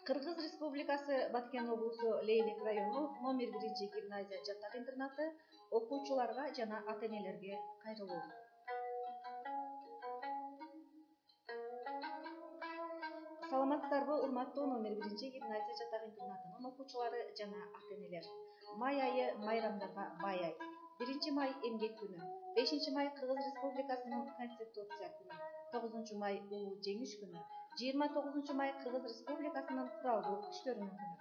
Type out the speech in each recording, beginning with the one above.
Кыргыз Республикасы Баткен облусу Лейлек району номер 1 гимназия жаттак интернаты окуучуларга жана ата-энелерге кайрылуу. Саламатсыздарбы, урматтуу номер 1 гимназия жаттак интернатынын окуучулары жана ата-энелер. Май айы майрамдарга бай ай. 1 май эмгек күнү, 5 май Кыргыз Республикасынын Конституция күнү, 9 май Улуу Жеңиш күнү, 29 май Кыргыз Республикасынын куралдуу күчтөрүнүн күнү.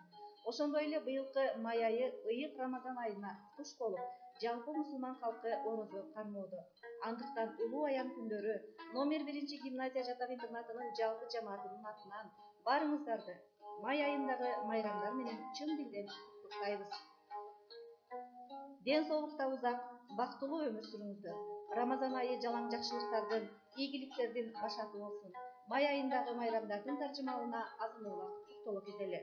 Ошондой эле быйылкы май айы ыйык Рамазан айына туш болуп, жалпы мусулман калкы орозо кармоодо. Андыктан улуу аян күндөрү номер 1 гимназия жаттак интернатынын жалпы жамаатынын атынан баарыңыздарды май айындагы майрамдар менен чын дилден куттуктайбыз. Ден соолукта узак, бактылуу өмүр сүрүңүздөр. Рамазан айы жалаң жакшылыктардын, ийгиликтердин башаты болсун. Май айындагы майрамдардын таржымалына азын-аулак токтоло кетели.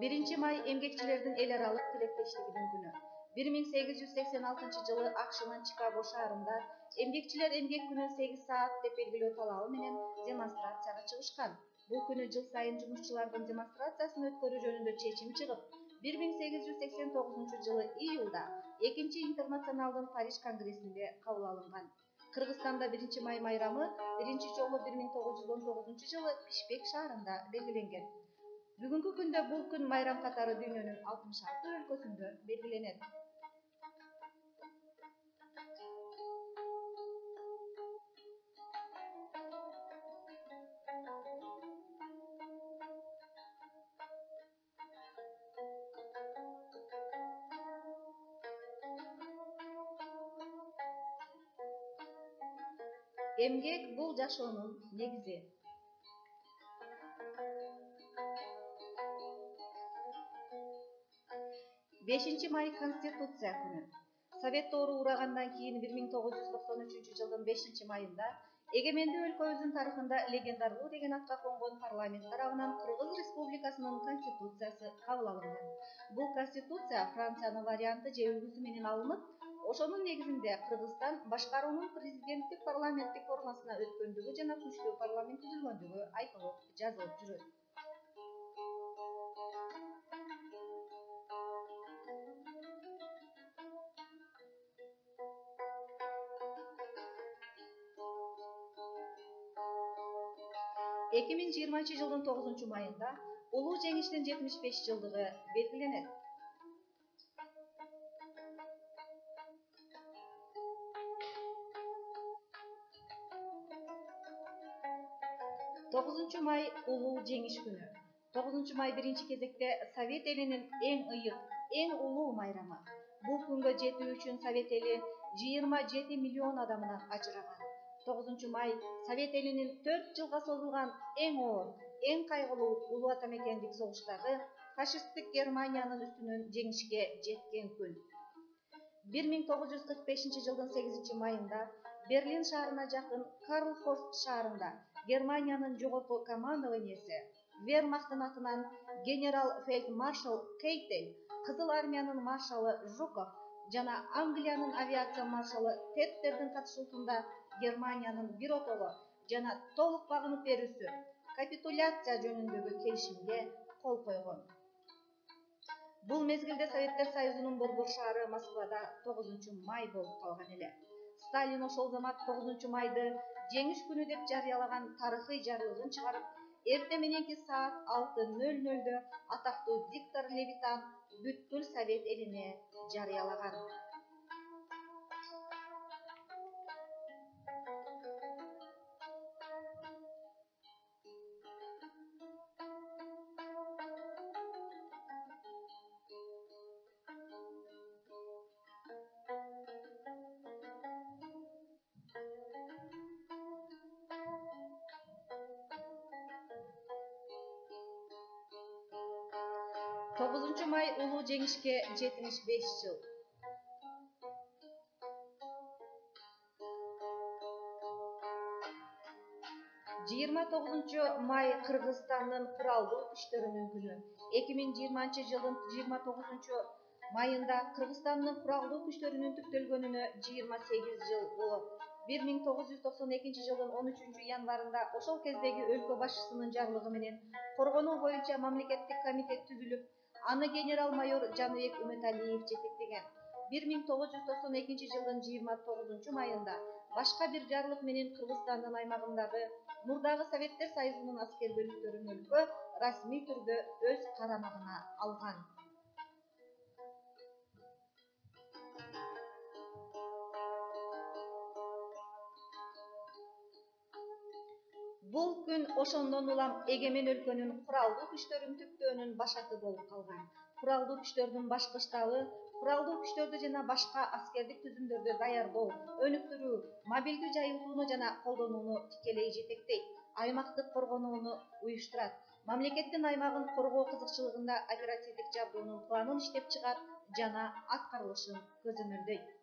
Биринчи май эмгекчилердин эл аралык тилектештигинин күнү. 1886 жылы АКШнын Чикаго шаарында эмгекчилер эмгек күнүн 8 саат деп белгилөө талабы менен демонстрацияга чыгышкан. Бул күнү жыл сайын жумушчулардын демонстрациясын өткөрүү жөнүндө чечим чыгып, 1889 жылы июлда 2 интернационалдын Париж конгрессинде кабыл алынган. Кыргызстанда 1 май майрамы биринчи жолу 1919 жылы Бишкек шаарында белгиленген. Бүгүнкү күндө бул күн майрам катары дүйнөнүн 66 өлкөсүндө белгиленет. Эмгек бул жашоонун негизи. 5 май Конституция күнү. Советтори урагандан кийин 1993 жылдын 5 майында эгемендүү өлкөбүздүн тарыхында легендарлуу деген атка конгон парламент тарабынан Кыргыз Республикасынын Конституциясы кабыл алынган. Бул Конституция Франциянын варианты же үлгүсү менен алынып, ошонун негизинде Кыргызстан башкаруунун президенттик парламенттик формасына өткөндүгү жана күчтүү парламент түзүлгөндүгү айтылып, жазылып жүрөт. Эки миң жыйырманчы жылдын 9 майында Улуу Жеңиштин 75 жылдыгы белгиленет. Май Улуу Жеңиш күнү. 9 май биринчи кезекте Совет элинин эң ыйык, эң улуу майрамы. Бул күнгө жетүү үчүн Совет эли 27 миллион адамынан ажыраган. 9 май Совет элинин 4 жылга созулган эң оор, эң кайгылуу улуу ата мекендик согуштагы фашисттик Германиянын үстүнөн жеңишке жеткен күн. 1945 жылдын 8 майында Берлин шаарына жакын Карлхорст шаарында Германиянын жогорку командованиеси, Вермахтын атынан генерал-фельдмаршал Кейтель, Кызыл армиянын маршалы Жуков жана Англиянын авиация маршалы Теттердин катышуусунда Германиянын биротоло жана толук багынып берүүсү, капитуляция жөнүндөгү келишимге кол койгон. Бул мезгилде Советтер Союзунун борбор шаары Москвада 9 май болуп калган эле. Сталин ошол замат 9 майды жеңиш күнү деп жарыялаган тарыхый жарлыгын чыгарып, эртең мененки саат 6:00 атактуу диктор Левитан бүткүл Совет элине жарыялаган. Май Улуу Жеңишке 75 жыл. 29 май Кыргызстандын куралдуу күчтөрүнүн күнү. 2020 жылдын 29 майында Кыргызстандын куралдуу күчтөрүнүн түптөлгөнүнө 28 жыл болот. 1992 жылдын 13 январында ошол кездеги өлкө башчысынын жарлыгы менен коргонуу боюнча мамлекеттик комитет түзүлүп, аны генерал-майор Жаныбек Үмөталиев жетектеген. 1992 жылдын 29 майында башка бир жарлык менен Кыргызстандын аймагындагы мурдагы Советтер Союзунун аскер бөлүктөрүн өлкө расмий түрдө өз карамагына алган. Бул күн ошондон улам эгемен өлкөнүн куралдуу күчтөрүн түптөөнүн башаты болуп калган. Куралдуу күчтөрдүн башкы штабы куралдуу күчтөрдү жана башка аскердик түзүмдөрдү даярдоо, өнүктүрүү, мобилдүү жайылтууну жана колдонууну тикелей жетектейт, аймактык коргонууну уюштурат, мамлекеттин аймагын коргоо кызыкчылыгында оперативдик жабдуунун планын иштеп чыгат жана аткарылышын көзөмөлдөйт.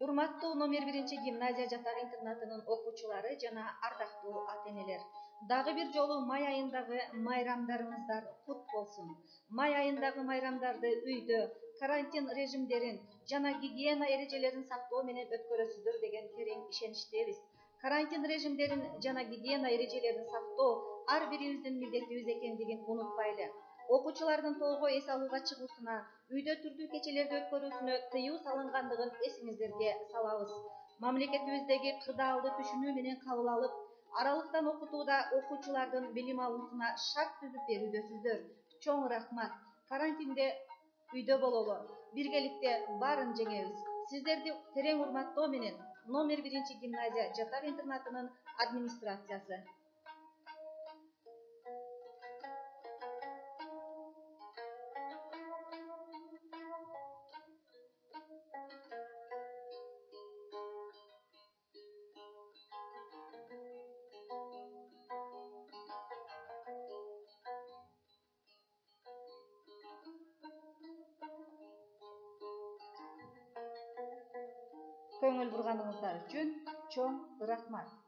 Урматтуу номер 1 гимназия жатак интернатынын окуучулары жана ардактуу ата-энелер. Дагы бир жолу май айындагы майрамдарыңыздар кут болсун. Май айындагы майрамдарды үйдө карантин режимдерин жана гигиена эрежелерин сактоо менен өткөрөсүздөр деген терең ишеничтебиз. Карантин режимдерин жана гигиена эрежелерин сактоо ар бирибиздин милдетибиз экендигин унутпайлы. Окуучулардын толгой эс алууга чыгуусуна, үйдө түрдүү кечелерди өткөрүүсүнө тыюу салынгандыгын эсиңиздерге салабыз. Мамлекетибиздеги кырдаалды түшүнүү менен кабыл алып, аралыктан окутууда окуучулардын билим алуусуна шарт түзүп берүүдөсүздөр. Чоң рахмат. Карантинде үйдө бололу. Биргеликте баарын жеңебиз. Сиздерди терең урматтоо менен номер 1 гимназия жатак интернатынын администрациясы. Көңүл бурганыңыздар үчүн чоң рахмат.